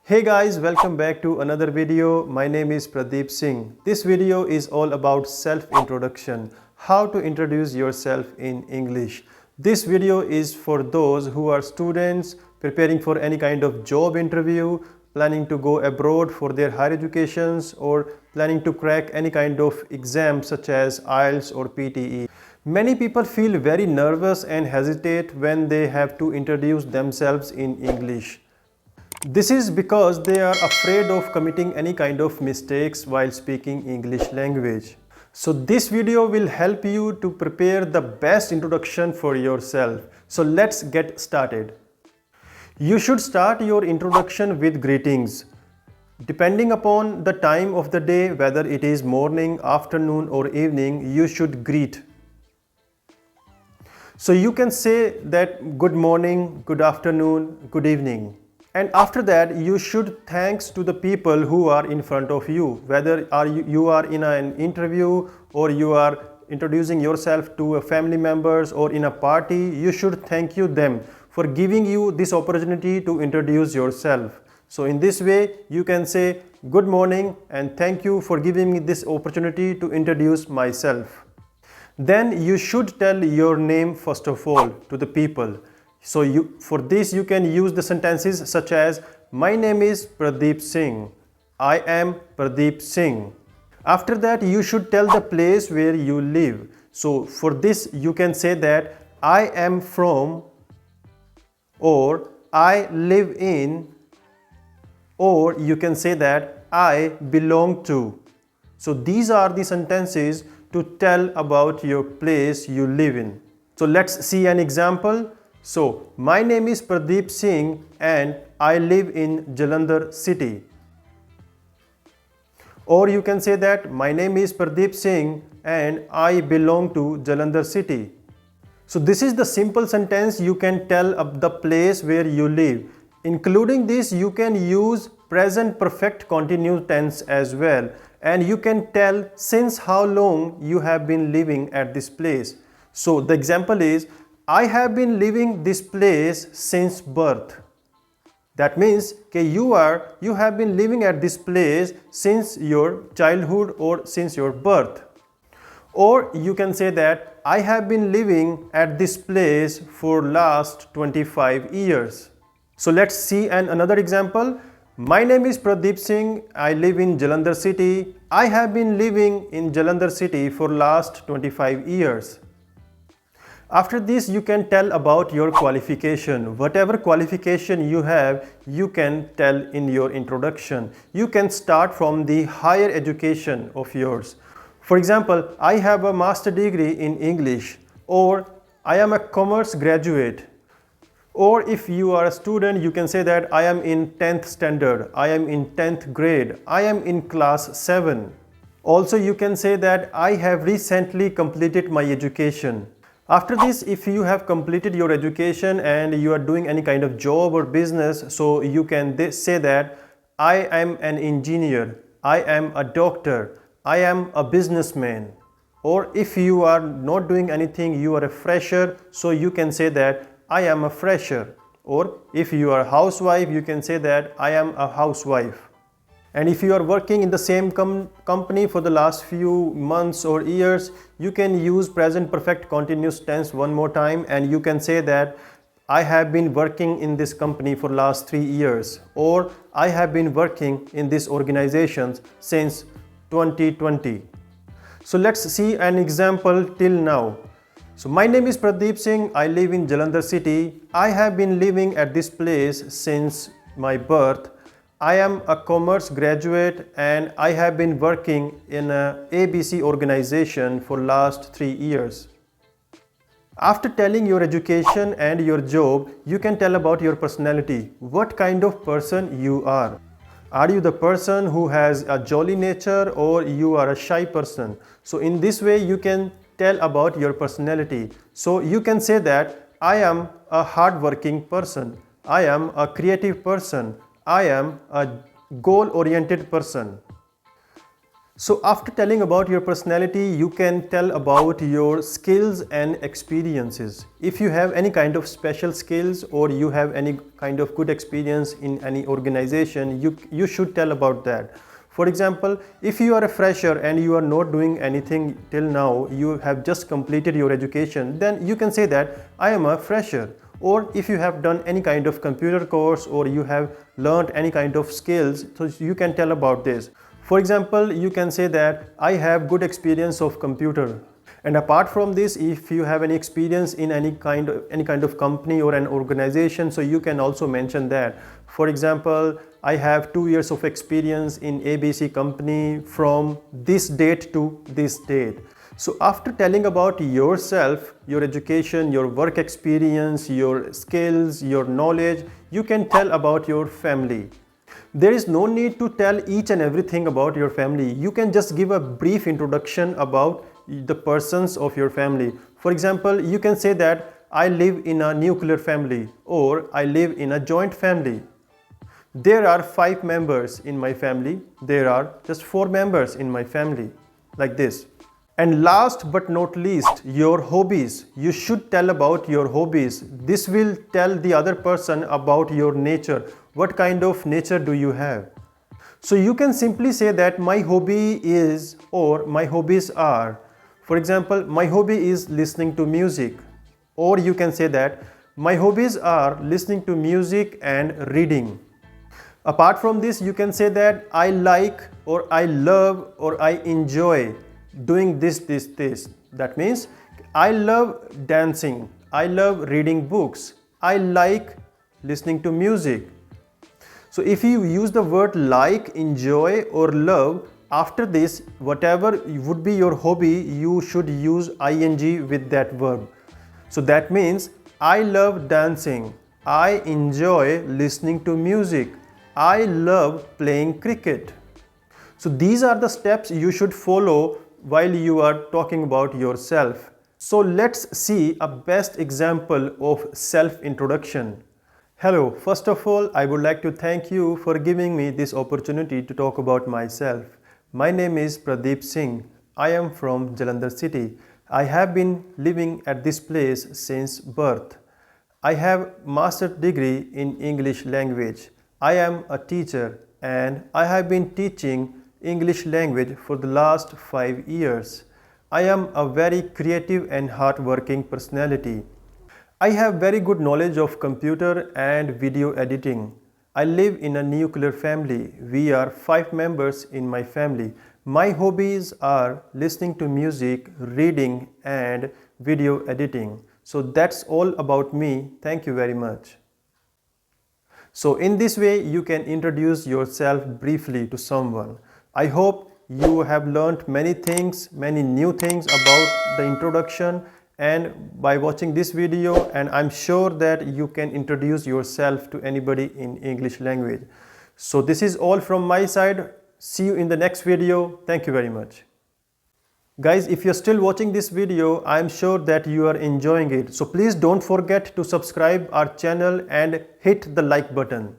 Hey guys, welcome back to another video. My name is Pradeep Singh. This video is all about self-introduction, how to introduce yourself in English. This video is for those who are students preparing for any kind of job interview, planning to go abroad for their higher educations, or planning to crack any kind of exam such as IELTS or PTE. Many people feel very nervous and hesitate when they have to introduce themselves in English. This is because they are afraid of committing any kind of mistakes while speaking English language. So this video will help you to prepare the best introduction for yourself. So let's get started. You should start your introduction with greetings. Depending upon the time of the day, whether it is morning, afternoon or evening, you should greet. So you can say that good morning, good afternoon, good evening. And after that, you should thanks to the people who are in front of you. Whether you are in an interview or you are introducing yourself to a family members or in a party, you should thank them for giving you this opportunity to introduce yourself. So in this way, you can say good morning and thank you for giving me this opportunity to introduce myself. Then you should tell your name first of all to the people. So for this you can use the sentences such as my name is Pradeep Singh. I am Pradeep Singh. After that you should tell the place where you live. So for this you can say that I am from, or I live in, or you can say that I belong to. So these are the sentences to tell about your place you live in. So let's see an example. So, my name is Pradeep Singh and I live in Jalandhar city. Or you can say that my name is Pradeep Singh and I belong to Jalandhar city. So this is the simple sentence you can tell of the place where you live. Including this, you can use present perfect continuous tense as well. And you can tell since how long you have been living at this place. So the example is, I have been living this place since birth. That means you have been living at this place since your childhood or since your birth. Or you can say that I have been living at this place for last 25 years. So let's see another example. My name is Pradeep Singh. I live in Jalandhar city. I have been living in Jalandhar city for last 25 years. After this, you can tell about your qualification. Whatever qualification you have, you can tell in your introduction. You can start from the higher education of yours. For example, I have a master degree in English, or I am a commerce graduate. Or if you are a student, you can say that I am in 10th standard, I am in 10th grade, I am in class 7. Also, you can say that I have recently completed my education. After this, if you have completed your education and you are doing any kind of job or business, so you can say that I am an engineer, I am a doctor, I am a businessman. Or if you are not doing anything, you are a fresher, so you can say that I am a fresher. Or if you are a housewife, you can say that I am a housewife. And if you are working in the same company for the last few months or years, you can use present perfect continuous tense one more time and you can say that I have been working in this company for last 3 years, or I have been working in this organization since 2020. So let's see an example till now. So my name is Pradeep Singh. I live in Jalandhar city. I have been living at this place since my birth. I am a commerce graduate and I have been working in a ABC organization for last 3 years. After telling your education and your job, you can tell about your personality. What kind of person you are. Are you the person who has a jolly nature or you are a shy person? So in this way you can tell about your personality. So you can say that I am a hardworking person. I am a creative person. I am a goal-oriented person. So after telling about your personality, you can tell about your skills and experiences. If you have any kind of special skills or you have any kind of good experience in any organization, you should tell about that. For example, if you are a fresher and you are not doing anything till now, you have just completed your education, then you can say that I am a fresher. Or if you have done any kind of computer course or you have learned any kind of skills, so you can tell about this. For example, you can say that I have good experience of computer. And apart from this, if you have any experience in any kind of company or an organization, so you can also mention that. For example, I have 2 years of experience in ABC company from this date to this date. So after telling about yourself, your education, your work experience, your skills, your knowledge, you can tell about your family. There is no need to tell each and everything about your family. You can just give a brief introduction about the persons of your family. For example, you can say that I live in a nuclear family or I live in a joint family. There are 5 members in my family. There are just 4 members in my family, like this. And last but not least, your hobbies. You should tell about your hobbies. This will tell the other person about your nature. What kind of nature do you have? So you can simply say that my hobby is, or my hobbies are. For example, my hobby is listening to music. Or you can say that my hobbies are listening to music and reading. Apart from this, you can say that I like or I love or I enjoy doing this. That means I love dancing, I love reading books, I like listening to music. So if you use the word like, enjoy or love, after this, whatever would be your hobby, you should use ing with that verb. So that means I love dancing, I enjoy listening to music, I love playing cricket. So these are the steps you should follow while you are talking about yourself. So let's see a best example of self-introduction. Hello, first of all, I would like to thank you for giving me this opportunity to talk about myself. My name is Pradeep Singh. I am from Jalandhar city. I have been living at this place since birth. I have master's degree in English language. I am a teacher and I have been teaching English language for the last 5 years. I am a very creative and hardworking personality. I have very good knowledge of computer and video editing. I live in a nuclear family. We are 5 members in my family. My hobbies are listening to music, reading and video editing. So that's all about me. Thank you very much. So in this way, you can introduce yourself briefly to someone. I hope you have learned many things, many new things about the introduction and by watching this video, and I'm sure that you can introduce yourself to anybody in English language. So this is all from my side. See you in the next video. Thank you very much. Guys, if you're still watching this video, I'm sure that you are enjoying it. So please don't forget to subscribe our channel and hit the like button.